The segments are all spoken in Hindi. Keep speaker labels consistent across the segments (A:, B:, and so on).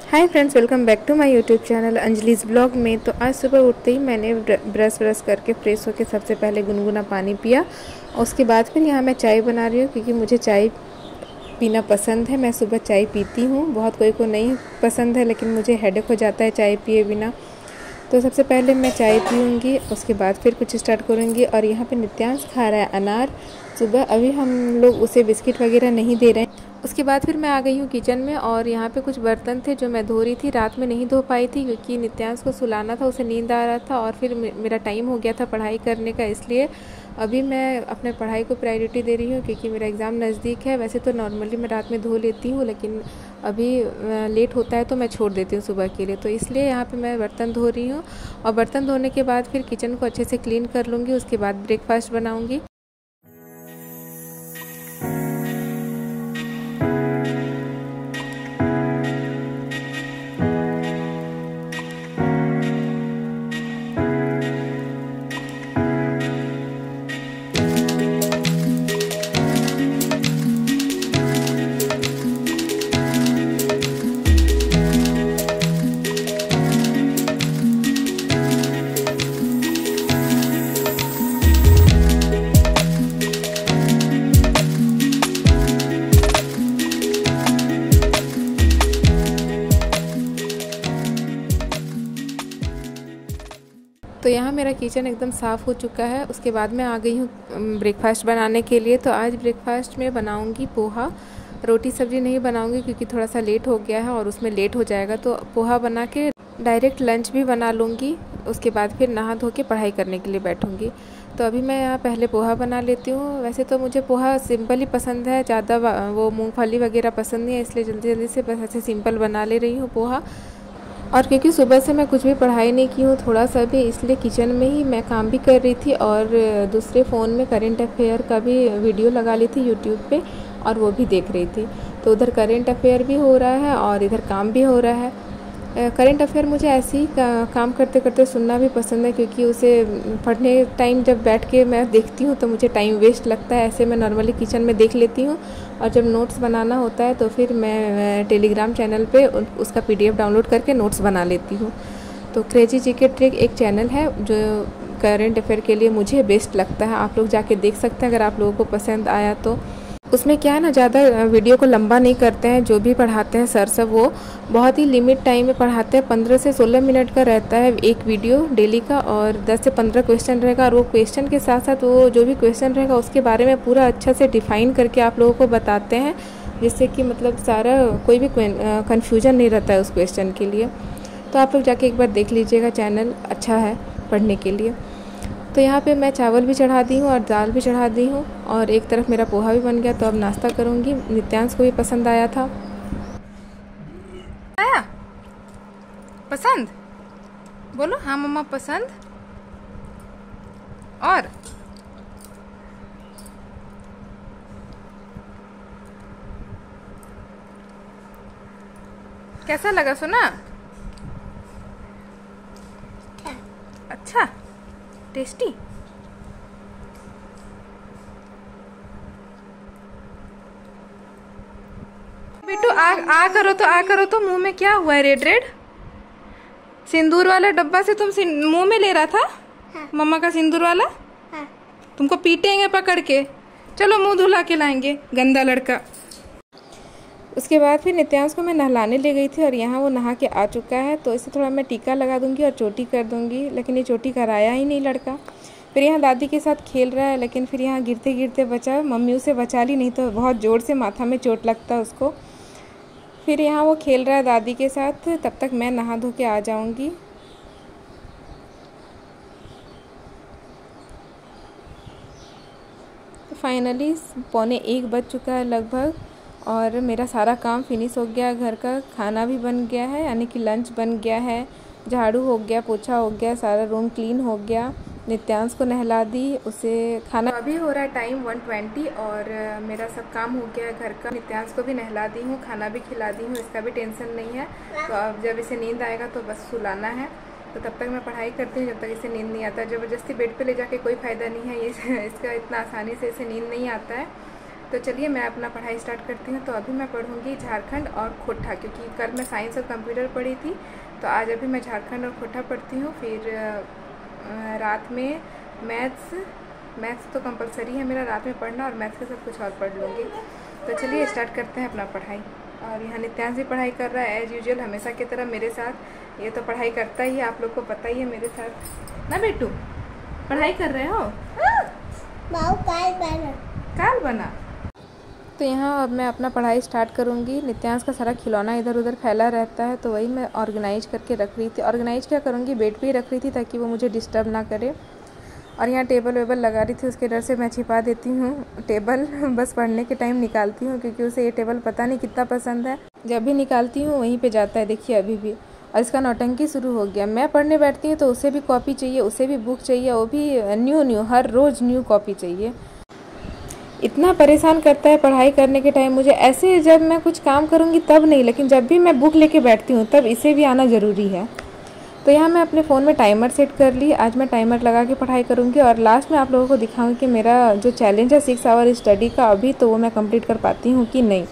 A: Hi friends, welcome back to my YouTube channel Anjali's blog में। तो आज सुबह उठते ही मैंने ब्रश करके फ्रेश होकर सबसे पहले गुनगुना पानी पिया। उसके बाद फिर यहाँ मैं चाय बना रही हूँ क्योंकि मुझे चाय पीना पसंद है। मैं सुबह चाय पीती हूँ, बहुत कोई को नहीं पसंद है, लेकिन मुझे हेडेक हो जाता है चाय पिए बिना। तो सबसे पहले मैं चाय पीऊँगी, उसके बाद फिर कुछ स्टार्ट करूँगी। और यहाँ पे नित्यांश खा रहा है अनार सुबह। अभी हम लोग उसे बिस्किट वगैरह नहीं दे रहे हैं। उसके बाद फिर मैं आ गई हूँ किचन में और यहाँ पे कुछ बर्तन थे जो मैं धो रही थी। रात में नहीं धो पाई थी क्योंकि नित्यांश को सुलाना था, उसे नींद आ रहा था और फिर मेरा टाइम हो गया था पढ़ाई करने का, इसलिए अभी मैं अपने पढ़ाई को प्रायोरिटी दे रही हूँ क्योंकि मेरा एग्ज़ाम नज़दीक है। वैसे तो नॉर्मली मैं रात में धो लेती हूँ, लेकिन अभी लेट होता है तो मैं छोड़ देती हूँ सुबह के लिए। तो इसलिए यहाँ पे मैं बर्तन धो रही हूँ और बर्तन धोने के बाद फिर किचन को अच्छे से क्लीन कर लूँगी। उसके बाद ब्रेकफास्ट बनाऊँगी। तो यहाँ मेरा किचन एकदम साफ़ हो चुका है। उसके बाद मैं आ गई हूँ ब्रेकफास्ट बनाने के लिए। तो आज ब्रेकफास्ट में बनाऊँगी पोहा। रोटी सब्ज़ी नहीं बनाऊँगी क्योंकि थोड़ा सा लेट हो गया है और उसमें लेट हो जाएगा, तो पोहा बना के डायरेक्ट लंच भी बना लूँगी। उसके बाद फिर नहा धो के पढ़ाई करने के लिए बैठूँगी। तो अभी मैं यहाँ पहले पोहा बना लेती हूँ। वैसे तो मुझे पोहा सिंपल ही पसंद है, ज़्यादा वो मूँगफली वगैरह पसंद नहीं है, इसलिए जल्दी जल्दी से बस ऐसे सिंपल बना ले रही हूँ पोहा। और क्योंकि सुबह से मैं कुछ भी पढ़ाई नहीं की हूँ थोड़ा सा भी, इसलिए किचन में ही मैं काम भी कर रही थी और दूसरे फ़ोन में करेंट अफेयर का भी वीडियो लगा ली थी यूट्यूब पे और वो भी देख रही थी। तो उधर करेंट अफेयर भी हो रहा है और इधर काम भी हो रहा है। करेंट अफेयर मुझे ऐसे ही काम करते करते सुनना भी पसंद है क्योंकि उसे पढ़ने टाइम जब बैठ के मैं देखती हूँ तो मुझे टाइम वेस्ट लगता है। ऐसे मैं नॉर्मली किचन में देख लेती हूँ और जब नोट्स बनाना होता है तो फिर मैं टेलीग्राम चैनल पे उसका PDF डाउनलोड करके नोट्स बना लेती हूँ। तो क्रेजी जीके ट्रिक एक चैनल है जो करेंट अफेयर के लिए मुझे बेस्ट लगता है, आप लोग जाके देख सकते हैं अगर आप लोगों को पसंद आया तो। उसमें क्या है ना, ज़्यादा वीडियो को लंबा नहीं करते हैं, जो भी पढ़ाते हैं सर सब वो बहुत ही लिमिट टाइम में पढ़ाते हैं। 15 से 16 मिनट का रहता है एक वीडियो डेली का और 10 से 15 क्वेश्चन रहेगा। और वो क्वेश्चन के साथ साथ वो जो भी क्वेश्चन रहेगा उसके बारे में पूरा अच्छा से डिफ़ाइन करके आप लोगों को बताते हैं, जिससे कि मतलब सारा कोई भी कन्फ्यूजन नहीं रहता है उस क्वेश्चन के लिए। तो आप लोग जाके एक बार देख लीजिएगा, चैनल अच्छा है पढ़ने के लिए। तो यहाँ पे मैं चावल भी चढ़ा दी हूँ और दाल भी चढ़ा दी हूँ और एक तरफ मेरा पोहा भी बन गया। तो अब नाश्ता करूँगी। नित्यांश को भी पसंद आया था। आया पसंद? बोलो हाँ मम्मा पसंद। और कैसा लगा सुना? अच्छा, टेस्टी। बेटू आ करो तो मुंह में क्या हुआ है? रेड रेड सिंदूर वाला डब्बा से तुम मुंह में ले रहा था? हाँ। मम्मा का सिंदूर वाला? हाँ। तुमको पीटेंगे पकड़ के। चलो मुंह धुला के लाएंगे, गंदा लड़का। उसके बाद फिर नित्यांश को मैं नहलाने ले गई थी और यहाँ वो नहा के आ चुका है। तो इसे थोड़ा मैं टीका लगा दूंगी और चोटी कर दूंगी, लेकिन ये चोटी कराया ही नहीं लड़का। फिर यहाँ दादी के साथ खेल रहा है, लेकिन फिर यहाँ गिरते गिरते बचा। मम्मी उसे बचा ली, नहीं तो बहुत ज़ोर से माथा में चोट लगता है उसको। फिर यहाँ वो खेल रहा है दादी के साथ, तब तक मैं नहा धो के आ जाऊँगी। तो फाइनली 12:45 बज चुका है लगभग और मेरा सारा काम फिनिश हो गया। घर का खाना भी बन गया है, यानी कि लंच बन गया है, झाड़ू हो गया, पोछा हो गया, सारा रूम क्लीन हो गया। नित्यांश को नहला दी, उसे खाना अभी हो रहा है टाइम 1:20 और मेरा सब काम हो गया है घर का। नित्यांश को भी नहला दी हूँ, खाना भी खिला दी हूँ, इसका भी टेंशन नहीं है। तो अब जब इसे नींद आएगा तो बस सुलाना है। तो तब तक मैं पढ़ाई करती हूँ जब तक इसे नींद नहीं आता। ज़बरदस्ती बेड पे ले जाके कोई फ़ायदा नहीं है, ये इसका इतना आसानी से इसे नींद नहीं आता है। तो चलिए मैं अपना पढ़ाई स्टार्ट करती हूँ। तो अभी मैं पढ़ूँगी झारखंड और खोटा, क्योंकि कल मैं साइंस और कंप्यूटर पढ़ी थी, तो आज अभी मैं झारखंड और खोटा पढ़ती हूँ। फिर रात में मैथ्स तो कंपलसरी है मेरा रात में पढ़ना, और मैथ्स के साथ कुछ और पढ़ लूँगी। तो चलिए स्टार्ट करते हैं अपना पढ़ाई। और यहाँ नित्यांश भी पढ़ाई कर रहा है एज़ यूजुअल, हमेशा की तरह मेरे साथ। ये तो पढ़ाई करता ही है, आप लोग को पता ही है मेरे साथ ना। बेटू पढ़ाई कर रहे हो? काल बना। तो यहाँ अब मैं अपना पढ़ाई स्टार्ट करूँगी। नित्यांश का सारा खिलौना इधर उधर फैला रहता है, तो वही मैं ऑर्गेनाइज करके रख रही थी। ऑर्गेनाइज क्या करूँगी, बेड पे ही रख रही थी ताकि वो मुझे डिस्टर्ब ना करे। और यहाँ टेबल वेबल लगा रही थी, उसके डर से मैं छिपा देती हूँ टेबल। बस पढ़ने के टाइम निकालती हूँ, क्योंकि उसे ये टेबल पता नहीं कितना पसंद है। जब भी निकालती हूँ वहीं पे जाता है, देखिए अभी भी। और इसका नौटंकी शुरू हो गया। मैं पढ़ने बैठती हूँ तो उसे भी कॉपी चाहिए, उसे भी बुक चाहिए, वो भी न्यू हर रोज़ न्यू कॉपी चाहिए। इतना परेशान करता है पढ़ाई करने के टाइम मुझे। ऐसे जब मैं कुछ काम करूँगी तब नहीं, लेकिन जब भी मैं बुक लेके बैठती हूँ तब इसे भी आना ज़रूरी है। तो यहाँ मैं अपने फ़ोन में टाइमर सेट कर ली। आज मैं टाइमर लगा के पढ़ाई करूँगी, और लास्ट में आप लोगों को दिखाऊंगी कि मेरा जो चैलेंज है 6 आवर स्टडी का, अभी तो वो मैं कंप्लीट कर पाती हूँ कि नहीं।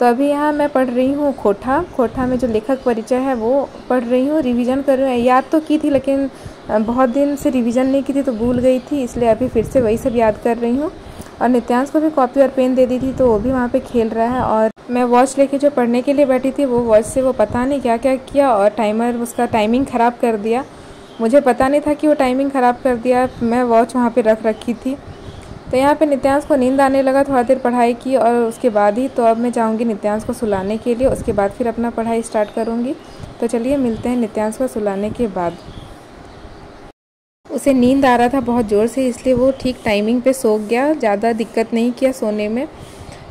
A: तो अभी यहाँ मैं पढ़ रही हूँ खोटा में जो लेखक परिचय है वो पढ़ रही हूँ, रिवीजन कर रही हूँ। याद तो की थी, लेकिन बहुत दिन से रिवीजन नहीं की थी तो भूल गई थी, इसलिए अभी फिर से वही सब याद कर रही हूँ। और नित्यांश को भी कॉपी और पेन दे दी थी, तो वो भी वहाँ पे खेल रहा है। और मैं वॉच लेके जो पढ़ने के लिए बैठी थी, वो वॉच से वो पता नहीं क्या क्या किया, और उसका टाइमिंग ख़राब कर दिया। मुझे पता नहीं था कि वो टाइमिंग ख़राब कर दिया, मैं वॉच वहाँ पे रख रखी थी। तो यहाँ पे नित्यांश को नींद आने लगा, थोड़ा देर पढ़ाई की और उसके बाद ही तो अब मैं जाऊँगी नित्यांश को सुलाने के लिए। उसके बाद फिर अपना पढ़ाई स्टार्ट करूँगी। तो चलिए मिलते हैं नित्यांश को सुलाने के बाद। उसे नींद आ रहा था बहुत ज़ोर से, इसलिए वो ठीक टाइमिंग पे सो गया, ज़्यादा दिक्कत नहीं किया सोने में।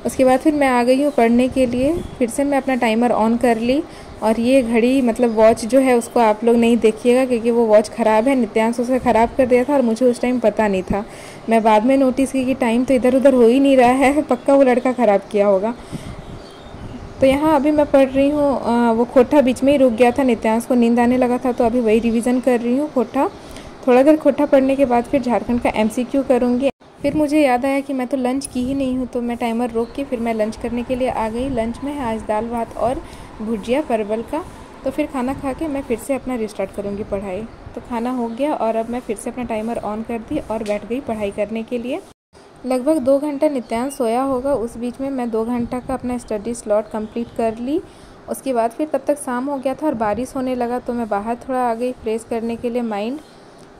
A: उसके बाद फिर मैं आ गई हूँ पढ़ने के लिए। फिर से मैं अपना टाइमर ऑन कर ली, और ये घड़ी मतलब वॉच जो है उसको आप लोग नहीं देखिएगा, क्योंकि वो वॉच ख़राब है। नित्यांश उसे ख़राब कर दिया था और मुझे उस टाइम पता नहीं था। मैं बाद में नोटिस की कि टाइम तो इधर उधर हो ही नहीं रहा है, पक्का वो लड़का ख़राब किया होगा। तो यहाँ अभी मैं पढ़ रही हूँ, वो खोटा बीच में ही रुक गया था, नित्यांश को नींद आने लगा था, तो अभी वही रिविज़न कर रही हूँ खोटा। थोड़ा देर खोटा पढ़ने के बाद फिर झारखंड का MCQ करूँगी। फिर मुझे याद आया कि मैं तो लंच की ही नहीं हूँ, तो मैं टाइमर रोक के फिर मैं लंच करने के लिए आ गई। लंच में है आज दाल भात और भुजिया परवल का। तो फिर खाना खा के मैं फिर से अपना रिस्टार्ट करूँगी पढ़ाई। तो खाना हो गया और अब मैं फिर से अपना टाइमर ऑन कर दी और बैठ गई पढ़ाई करने के लिए। लगभग 2 घंटा नित्यांश सोया होगा, उस बीच में मैं 2 घंटा का अपना स्टडी स्लॉट कंप्लीट कर ली। उसके बाद फिर तब तक शाम हो गया था और बारिश होने लगा, तो मैं बाहर थोड़ा आ गई फ्रेश करने के लिए माइंड।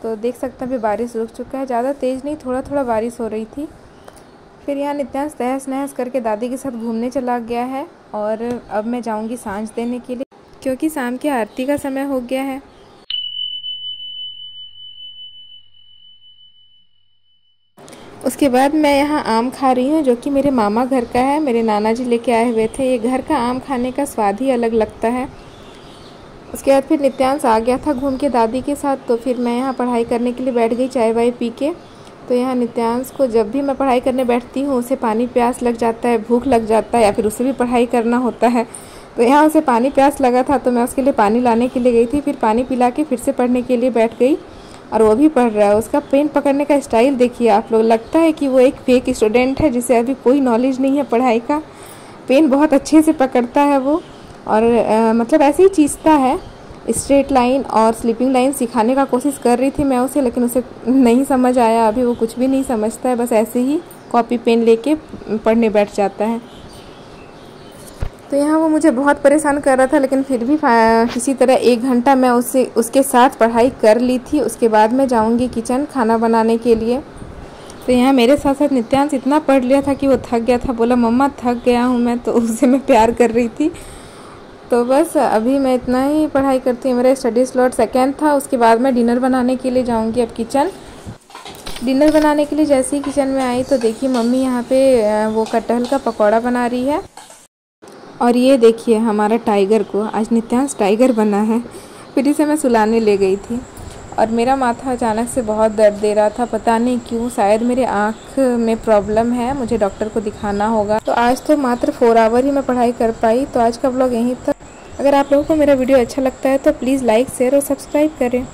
A: तो देख सकते हैं अभी बारिश रुक चुका है, ज़्यादा तेज़ नहीं, थोड़ा थोड़ा बारिश हो रही थी। फिर यहाँ नित्यांश तहस नहस करके दादी के साथ घूमने चला गया है, और अब मैं जाऊँगी सांझ देने के लिए, क्योंकि शाम की आरती का समय हो गया है। उसके बाद मैं यहाँ आम खा रही हूँ, जो कि मेरे मामा घर का है, मेरे नाना जी लेके आए हुए थे। ये घर का आम खाने का स्वाद ही अलग लगता है। उसके बाद फिर नित्यांश आ गया था घूम के दादी के साथ, तो फिर मैं यहाँ पढ़ाई करने के लिए बैठ गई चाय वाय पी के। तो यहाँ नित्यांश को जब भी मैं पढ़ाई करने बैठती हूँ उसे पानी प्यास लग जाता है, भूख लग जाता है, या फिर उसे भी पढ़ाई करना होता है। तो यहाँ उसे पानी प्यास लगा था, तो मैं उसके लिए पानी लाने के लिए गई थी। फिर पानी पिला के फिर से पढ़ने के लिए बैठ गई, और वो भी पढ़ रहा है। उसका पेन पकड़ने का स्टाइल देखिए आप लोग, लगता है कि वो एक फेक स्टूडेंट है जिसे अभी कोई नॉलेज नहीं है पढ़ाई का। पेन बहुत अच्छे से पकड़ता है वो, और मतलब ऐसे ही चीज़ता है। स्ट्रेट लाइन और स्लीपिंग लाइन सिखाने का कोशिश कर रही थी मैं उसे, लेकिन उसे नहीं समझ आया। अभी वो कुछ भी नहीं समझता है, बस ऐसे ही कॉपी पेन लेके पढ़ने बैठ जाता है। तो यहाँ वो मुझे बहुत परेशान कर रहा था, लेकिन फिर भी किसी तरह 1 घंटा मैं उसके साथ पढ़ाई कर ली थी। उसके बाद मैं जाऊँगी किचन खाना बनाने के लिए। तो यहाँ मेरे साथ साथ नित्यांश इतना पढ़ लिया था कि वो थक गया था, बोला मम्मा थक गया हूँ मैं, तो उसे मैं प्यार कर रही थी। तो बस अभी मैं इतना ही पढ़ाई करती हूँ। मेरा स्टडी स्लॉट 2nd था। उसके बाद मैं डिनर बनाने के लिए जाऊँगी अब किचन। डिनर बनाने के लिए जैसे ही किचन में आई तो देखिए मम्मी यहाँ पे वो कटहल का पकौड़ा बना रही है। और ये देखिए हमारा टाइगर को, आज नित्यांश टाइगर बना है। फिर इसे मैं सुलाने ले गई थी, और मेरा माथा अचानक से बहुत दर्द दे रहा था, पता नहीं क्यों, शायद मेरे आँख में प्रॉब्लम है, मुझे डॉक्टर को दिखाना होगा। तो आज तो मात्र 4 आवर ही मैं पढ़ाई कर पाई। तो आज का व्लॉग यहीं तक। अगर आप लोगों को मेरा वीडियो अच्छा लगता है तो प्लीज़ लाइक शेयर और सब्सक्राइब करें।